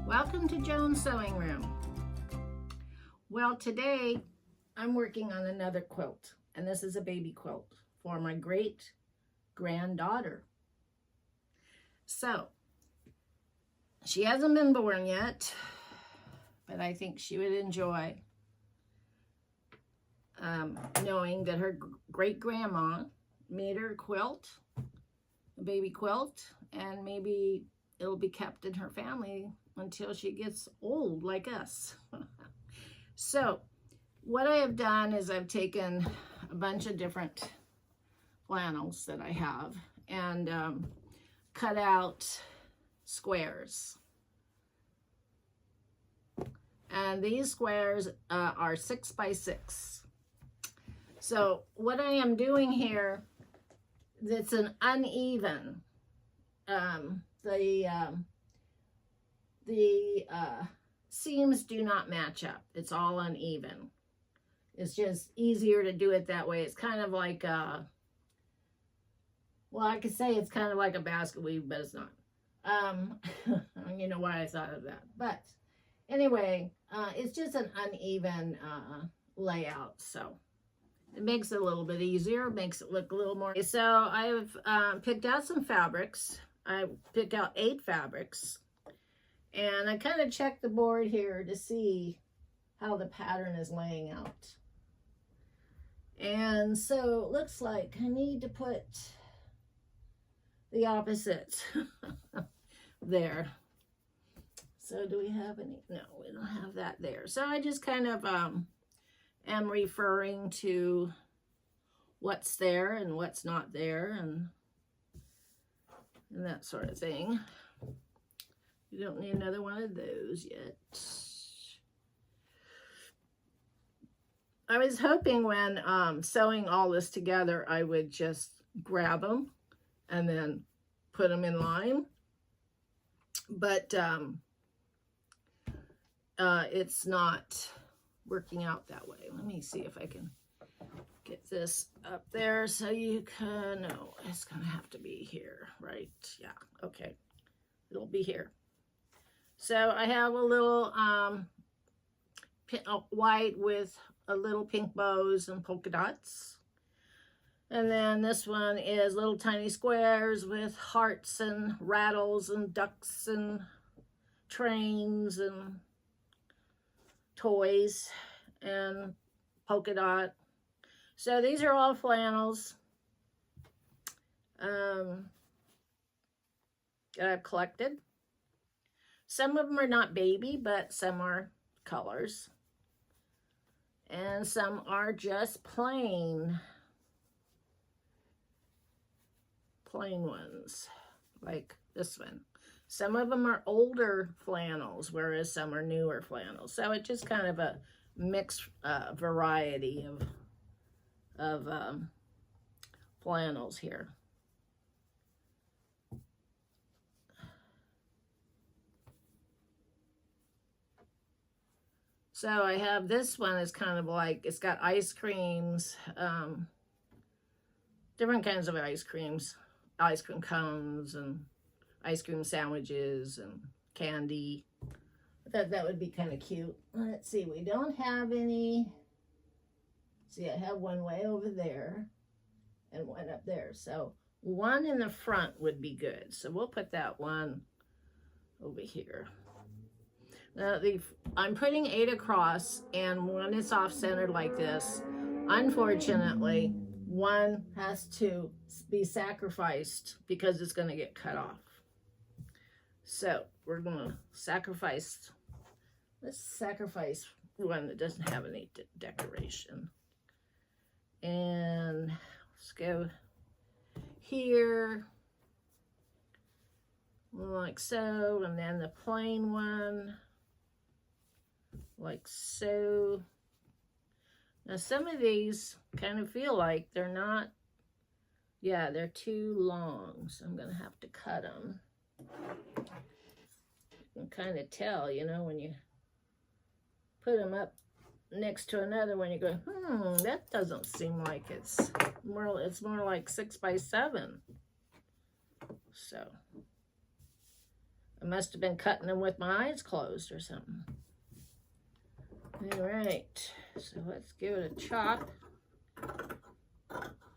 Welcome to Joan's Sewing Room. Well, today I'm working on another quilt, and this is a baby quilt for my great granddaughter. So, she hasn't been born yet, but I think she would enjoy knowing that her great grandma made her a quilt, a baby quilt, and maybe it'll be kept in her family until she gets old like us. So what I have done is I've taken a bunch of different flannels that I have and cut out squares. And these squares are 6 by 6. So what I am doing here, it's an uneven. The seams do not match up. It's all uneven. It's just easier to do it that way. It's kind of like well, I could say it's kind of like a basket weave, but it's not. You know why I thought of that. But anyway, it's just an uneven layout, so it makes it a little bit easier, makes it look a little more. So I've picked out some fabrics. I picked out 8 fabrics. And I kind of checked the board here to see how the pattern is laying out. And so it looks like I need to put the opposite there. So do we have any? No, we don't have that there. So I just kind of am referring to what's there and what's not there and that sort of thing. You don't need another one of those yet. I was hoping when sewing all this together, I would just grab them and then put them in line. But it's not working out that way. Let me see if I can get this up there so you can, no, it's gonna have to be here, right? Yeah, okay, it'll be here. So I have a little white with a little pink bows and polka dots. And then this one is little tiny squares with hearts and rattles and ducks and trains and toys and polka dot. So these are all flannels that I've collected. Some of them are not baby, but some are colors. And some are just plain ones, like this one. Some of them are older flannels, whereas some are newer flannels. So it's just kind of a mixed variety of flannels here. So I have this one is kind of like, it's got ice creams, different kinds of ice cream cones and ice cream sandwiches and candy. I thought that would be kind of cute. Let's see, we don't have any. See, I have one way over there and one up there. So one in the front would be good. So we'll put that one over here. Now, I'm putting 8 across, and one is off-centered like this. Unfortunately, one has to be sacrificed because it's going to get cut off. So we're going to sacrifice, let's sacrifice one that doesn't have any decoration. And let's go here, like so, and then the plain one, like so. Now some of these kind of feel like they're not, yeah, they're too long, so I'm gonna have to cut them. You can kind of tell, you know, when you put them up next to another one, you go, that doesn't seem like it's more like 6 by 7. So I must have been cutting them with my eyes closed or something. All right, so let's give it a chop.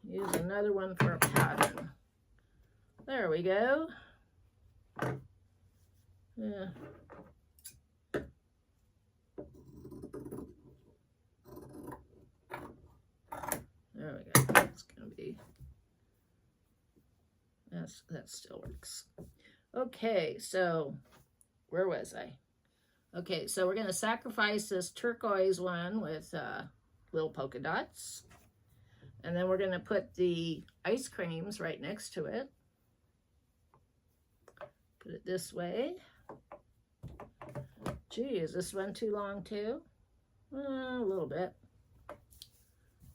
Use another one for a pattern. There we go. Yeah. There we go. That's gonna be, that still works. Okay, so where was I? Okay, so we're gonna sacrifice this turquoise one with little polka dots. And then we're gonna put the ice creams right next to it. Put it this way. Gee, is this one too long too? A little bit.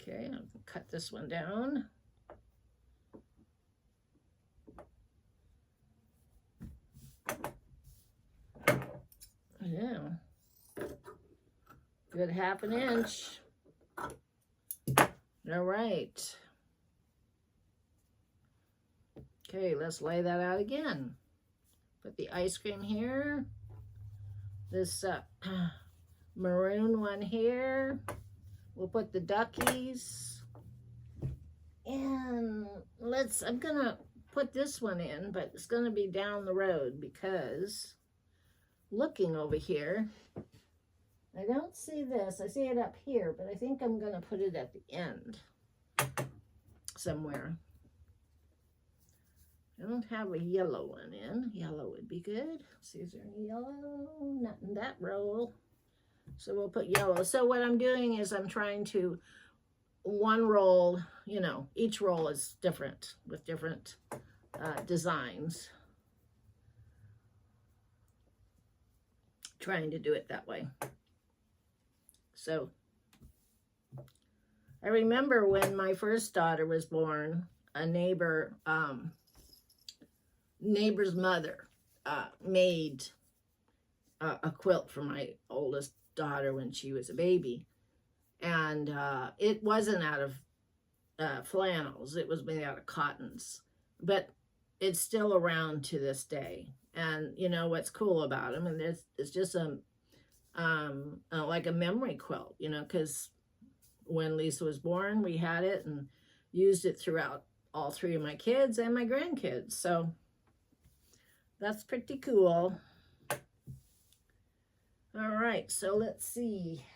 Okay, I'll cut this one down. Yeah. Good 1/2 inch. All right. Okay, let's lay that out again. Put the ice cream here. This maroon one here. We'll put the duckies. And I'm gonna put this one in, but it's gonna be down the road because looking over here, I don't see this. I see it up here, but I think I'm gonna put it at the end somewhere. I don't have a yellow one in. Yellow would be good. Let's see, is there any yellow? Not in that roll. So we'll put yellow. So what I'm doing is I'm trying to, one roll, you know, each roll is different with different designs. Trying to do it that way. So I remember when my first daughter was born, a neighbor's mother made a quilt for my oldest daughter when she was a baby. And it wasn't out of flannels. It was made out of cottons. But it's still around to this day. And you know what's cool about them? And it's just like a memory quilt, you know, because when Lisa was born, we had it and used it throughout all 3 of my kids and my grandkids. So that's pretty cool. All right, so let's see.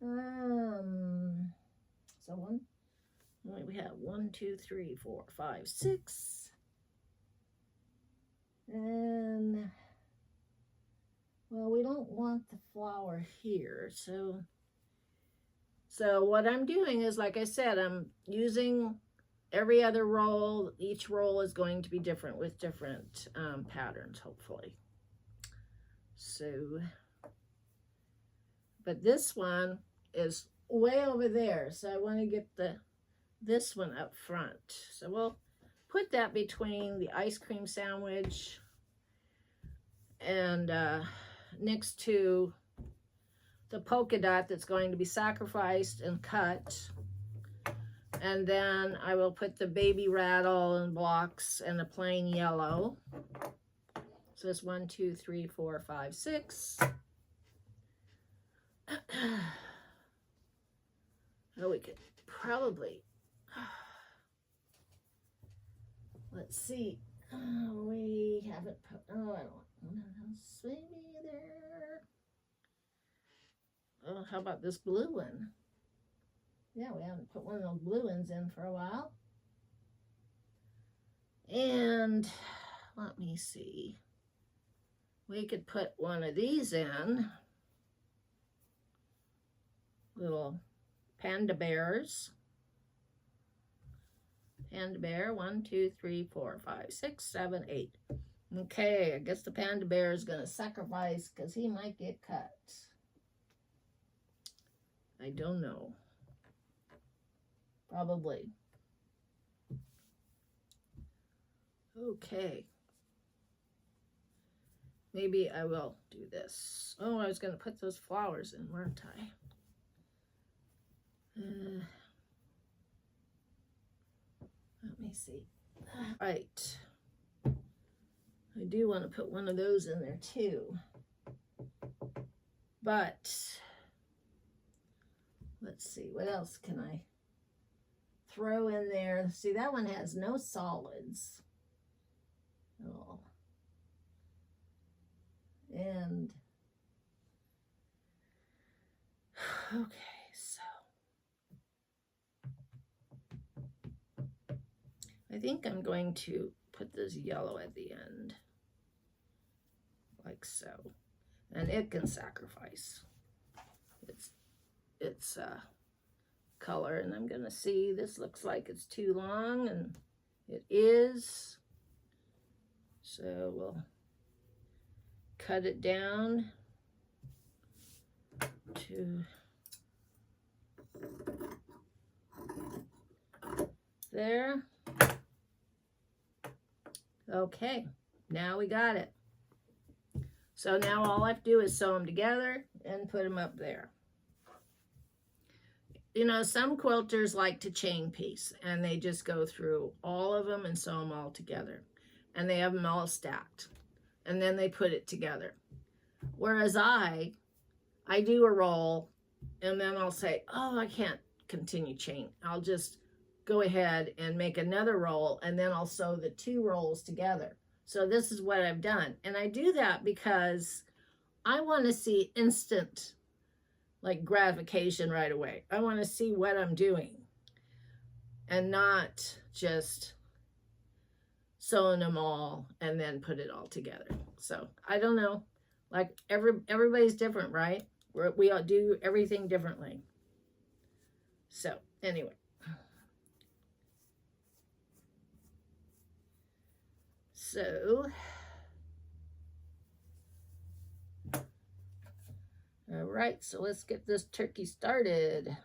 So we have 1, 2, 3, 4, 5, 6. And well, we don't want the flower here, so what I'm doing is, like I said, I'm using every other roll. Each roll is going to be different with different patterns, hopefully. So, but this one is way over there, so I want to get this one up front. So we'll put that between the ice cream sandwich and next to the polka dot that's going to be sacrificed and cut. And then I will put the baby rattle and blocks and a plain yellow. So it's 1, 2, 3, 4, 5, 6. Oh, we could probably, let's see. Oh, we haven't put, oh, I don't want to maybe there. Oh, how about this blue one? Yeah, we haven't put one of those blue ones in for a while. And let me see. We could put one of these in. Little panda bears. Panda bear, 1, 2, 3, 4, 5, 6, 7, 8. Okay, I guess the panda bear is going to sacrifice because he might get cut. I don't know. Probably. Okay. Maybe I will do this. Oh, I was going to put those flowers in, weren't I? Let me see. Right. I do want to put one of those in there too. But let's see, what else can I throw in there? See, that one has no solids at all. And okay, so I think I'm going to put this yellow at the end, like so. And it can sacrifice its color. And I'm gonna see, this looks like it's too long, and it is. So we'll cut it down to there. Okay, now we got it. So now all I have to do is sew them together and put them up there. You know, some quilters like to chain piece, and they just go through all of them and sew them all together. And they have them all stacked. And then they put it together. Whereas I do a roll, and then I'll say, oh, I can't continue chain. I'll just go ahead and make another roll, and then I'll sew the two rolls together. So this is what I've done. And I do that because I want to see instant, like, gratification right away. I want to see what I'm doing and not just sewing them all and then put it all together. So I don't know, like everybody's different, right? We all do everything differently. So anyway. So, all right, so let's get this turkey started.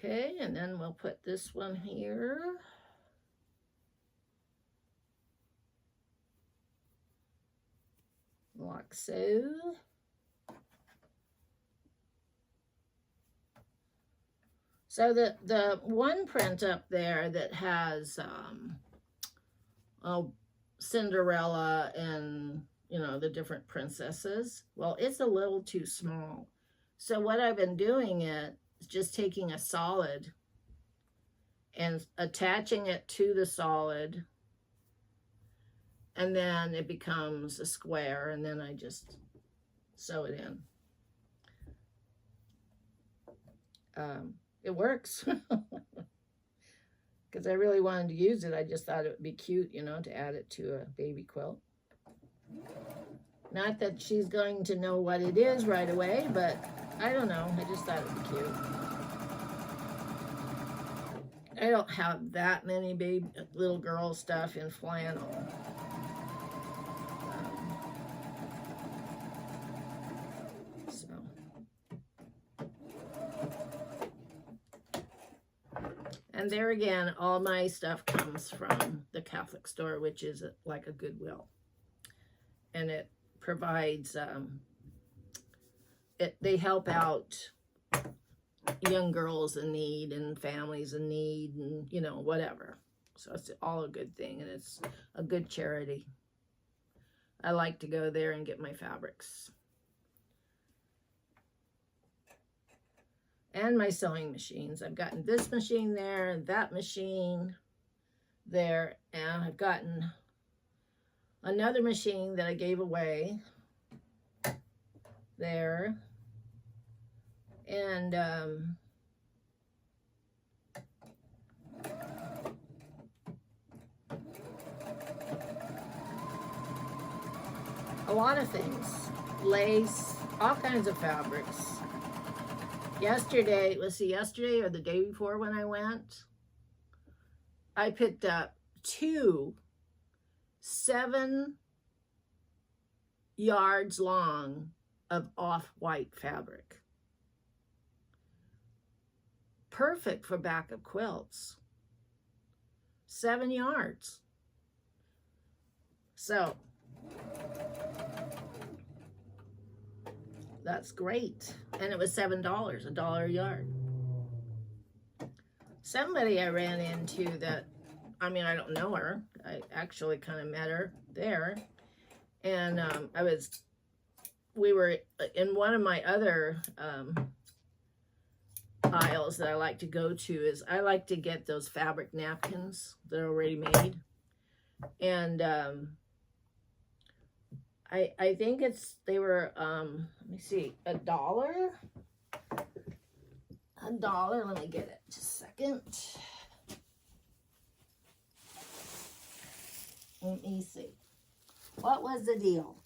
Okay, and then we'll put this one here. Like so. So the one print up there that has Cinderella and, you know, the different princesses, well, it's a little too small. So what I've been doing is just taking a solid and attaching it to the solid, and then it becomes a square, and then I just sew it in. It works because I really wanted to use it. I just thought it would be cute, you know, to add it to a baby quilt. Not that she's going to know what it is right away, but I don't know. I just thought it would be cute. I don't have that many baby little girl stuff in flannel. And there again, all my stuff comes from the Catholic store, which is like a Goodwill. And it provides, they help out young girls in need and families in need and, you know, whatever. So it's all a good thing, and it's a good charity. I like to go there and get my fabrics. And my sewing machines. I've gotten this machine there, that machine there, and I've gotten another machine that I gave away there. And a lot of things, lace, all kinds of fabrics. Yesterday, let's see, yesterday or the day before when I went, I picked up 2 7 yards long of off-white fabric. Perfect for backup quilts. 7 yards. So that's great. And it was $7, $1 a yard. Somebody I ran into that, I mean, I don't know her. I actually kind of met her there. And we were in one of my other aisles that I like to go to is I like to get those fabric napkins that are already made. And I think they were, let me see, $1. $1, let me get it just a second. Let me see. What was the deal?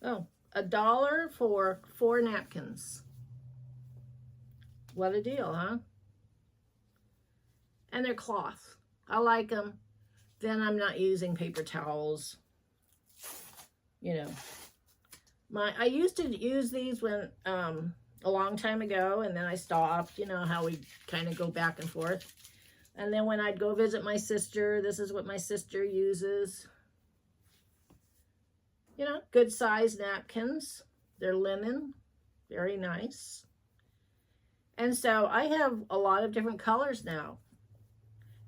Oh, $1 for 4 napkins. What a deal, huh? And they're cloth. I like them. Then I'm not using paper towels. You know. I used to use these when a long time ago, and then I stopped. You know how we kind of go back and forth. And then when I'd go visit my sister, this is what my sister uses. You know, good size napkins. They're linen, very nice. And so I have a lot of different colors now.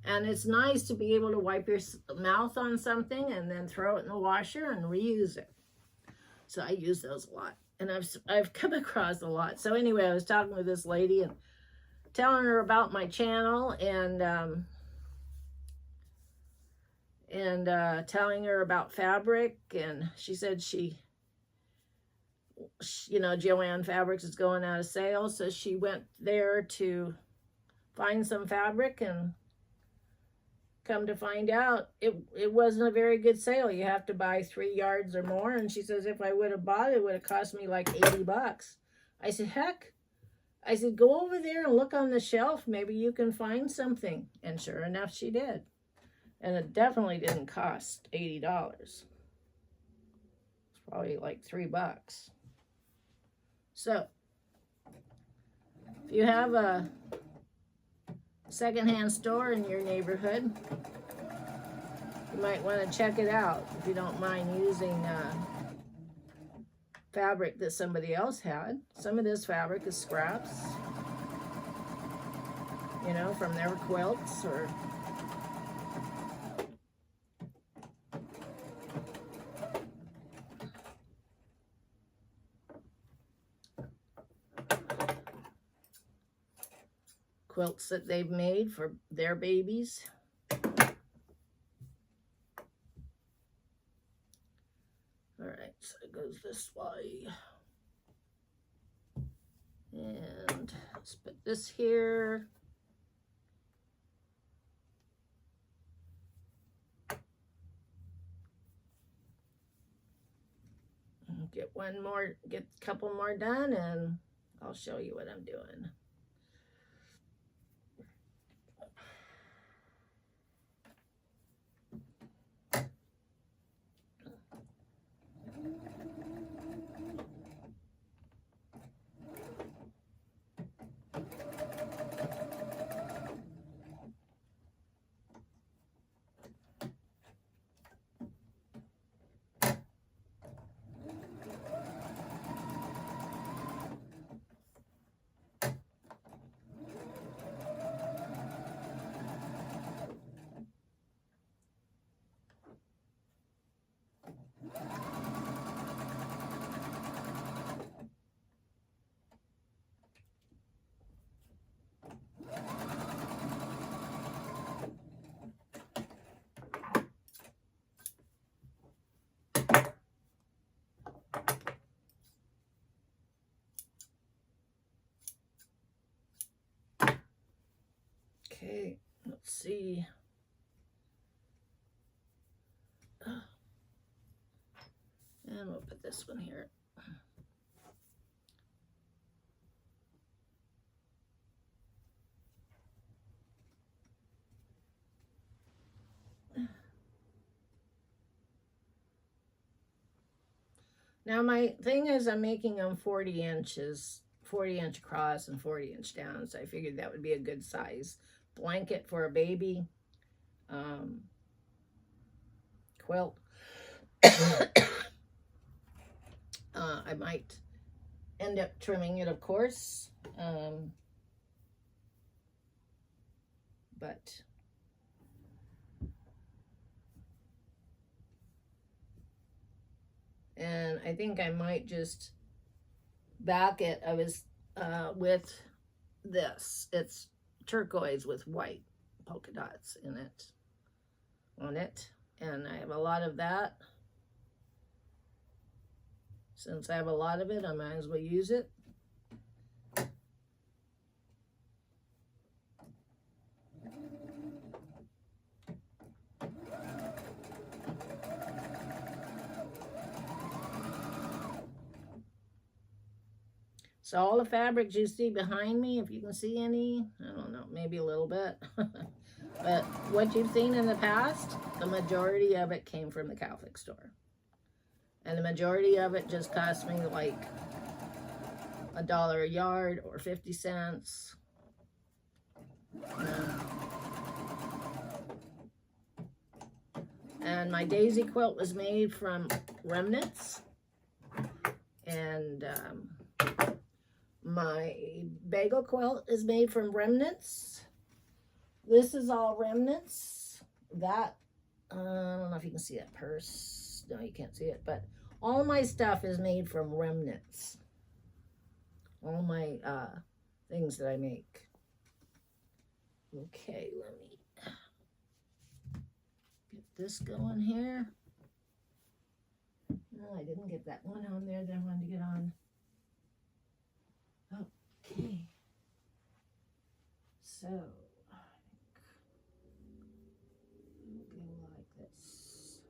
And it's nice to be able to wipe your mouth on something and then throw it in the washer and reuse it. So I use those a lot. And I've come across a lot. So anyway, I was talking with this lady and telling her about my channel and telling her about fabric. And she said you know, Joann Fabrics is going out of sale. So she went there to find some fabric, and come to find out, it wasn't a very good sale. You have to buy 3 yards or more. And she says, if I would have bought it, it would have cost me like $80. I said, heck. I said, go over there and look on the shelf. Maybe you can find something. And sure enough, she did. And it definitely didn't cost $80. It's probably like $3. So, if you have a secondhand store in your neighborhood, you might want to check it out if you don't mind using fabric that somebody else had. Some of this fabric is scraps, you know, from their quilts or quilts that they've made for their babies. All right, so it goes this way. And let's put this here. Get a couple more done, and I'll show you what I'm doing. Okay, let's see. And we'll put this one here. Now my thing is I'm making them 40 inches, 40-inch across and 40-inch down. So I figured that would be a good size blanket for a baby quilt. I might end up trimming it, of course. But and I think I might just back it. I was with this. It's turquoise with white polka dots in it, on it. And I have a lot of that. Since I have a lot of it, I might as well use it. So all the fabrics you see behind me, if you can see any, I don't know, maybe a little bit. But what you've seen in the past, the majority of it came from the Catholic store. And the majority of it just cost me like $1 a yard or 50 cents. And my daisy quilt was made from remnants. And my bagel quilt is made from remnants. This is all remnants. That, I don't know if you can see that purse. No, you can't see it. But all my stuff is made from remnants. All my things that I make. Okay, let me get this going here. No, I didn't get that one on there that I wanted to get on. Okay. So, I think it'll go like this.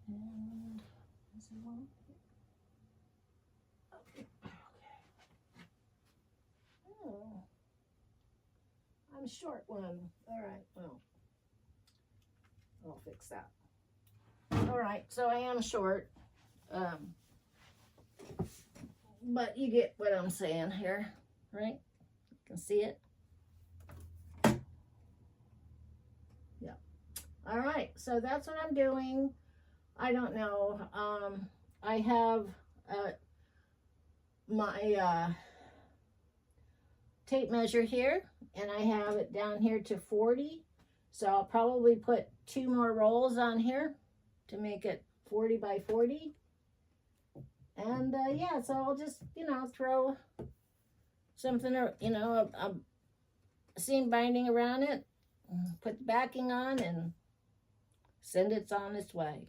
And is there one? Okay. Oh, I'm short one. All right. Well, I'll fix that. All right. So I am short. But you get what I'm saying here, right? You can see it. Yeah. All right. So that's what I'm doing. I don't know. I have my tape measure here, and I have it down here to 40. So I'll probably put 2 more rolls on here to make it 40 by 40. And yeah, so I'll just, you know, throw something, or, you know, a seam binding around it, put the backing on, and send it on its way.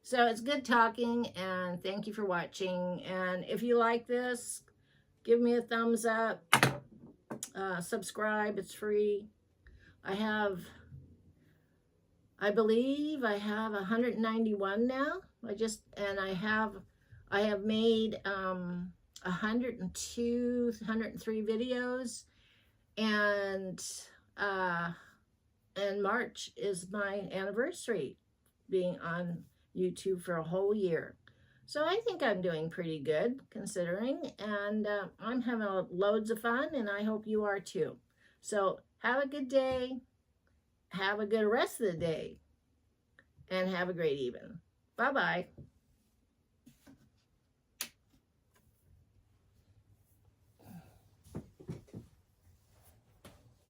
So it's good talking, and thank you for watching. And if you like this, give me a thumbs up, subscribe, it's free. I believe I have 191 now. I have made 102, 103 videos, and March is my anniversary being on YouTube for a whole year. So I think I'm doing pretty good considering, and I'm having loads of fun, and I hope you are too. So have a good day, have a good rest of the day, and have a great evening. Bye-bye.